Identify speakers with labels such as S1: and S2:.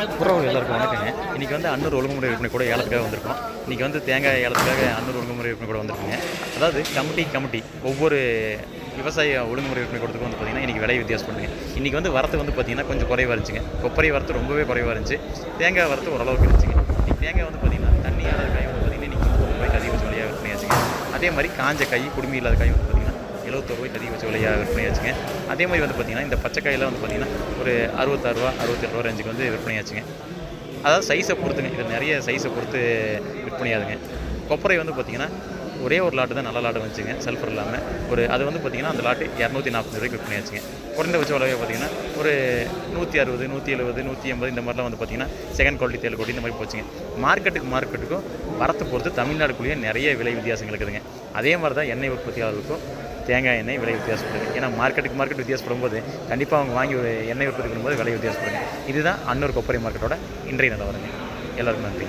S1: உறவுகள் எல்லாருக்கும் வணக்கங்க. இன்றைக்கி வந்து அன்னூர் ஒழுங்குமுறை விற்பனை கூட ஏலத்துக்காக வந்திருக்கோம். இன்றைக்கி வந்து தேங்காய் ஏலத்துக்காக அன்னூர் ஒழுங்குமுறை விற்பனை கூட வந்திருக்குங்க. அதாவது கமிட்டி ஒவ்வொரு விவசாய ஒழுங்குமுறை விற்பனை கூடத்துக்கும் வந்து பார்த்திங்கன்னா இன்றைக்கி விலை வித்தியாசப்படுங்க. இன்றைக்கி வந்து வரத்து வந்து பார்த்திங்கன்னா கொஞ்சம் குறைவாக இருந்துச்சுங்க. கொப்பரை வரத்து ரொம்பவே குறைவாக இருந்துச்சு. தேங்காய் வரத்து ஓரளவுக்கு இருந்துச்சுங்க. இன்றைக்கி தேங்காய் வந்து பார்த்திங்கன்னா தண்ணி இல்லாத காய் வந்து பார்த்திங்கன்னா இன்றைக்கி 30 ரூபாய்க்கு அதிகபட்ச விலையாக விற்பனையாச்சுங்க. அதே மாதிரி காஞ்ச காய் குடுமி இல்லாத காய் வந்து பார்த்திங்கன்னா 76 ரூபாய்க்கு அதிகபட்ச விலையாக விற்பனையாச்சுங்க. அதே மாதிரி வந்து பார்த்திங்கன்னா இந்த பச்சைக்காயெல்லாம் வந்து பார்த்திங்கன்னா ஒரு 66 ரூபா 67 ரூபா ரேஞ்சுக்கு வந்து விற்பனையாச்சுங்க. அதாவது சைஸை பொறுத்துங்க, இதில் நிறைய சைஸை பொறுத்து விற்பனையாகுங்க. கொப்பரை வந்து பார்த்திங்கன்னா ஒரே ஒரு லாட்டு தான் நல்ல லாட்டு வந்துச்சுங்க, சல்ஃபர் இல்லாமல். அது வந்து பார்த்திங்கன்னா அந்த லாட்டு 240 ரூபாய்க்கு விற்பனையாச்சுங்க. குறைந்தபட்ச விலையை பார்த்திங்கன்னா ஒரு 160 170 180 இந்த மாதிரிலாம் வந்து பார்த்திங்கன்னா செகண்ட் குவாலிட்டி தேர்ட் குவாலிட்டி இந்த மாதிரி போச்சுங்க. மார்க்கெட்டுக்கும் வரத்து பொறுத்து தமிழ்நாடுக்குள்ளேயே நிறைய விலை வித்தியாசங்கள் இருக்குதுங்க. அதே மாதிரி தான் எண்ணெய் உற்பத்தியாளர்களுக்கும் தேங்காய் எண்ணெய் விலை வித்தியாசப்படுது. ஏன்னா மார்க்கெட் வித்தியாசப்படும் போது கண்டிப்பாக அவங்க வாங்கி ஒரு எண்ணெய் உற்பத்தி பண்ணும்போது விலை வித்தியாசப்படுங்க. இதுதான் அன்னூர் கொப்பரை மார்க்கெட்டோட இன்றைய நிலவரங்க. எல்லாருக்கும் நன்றி.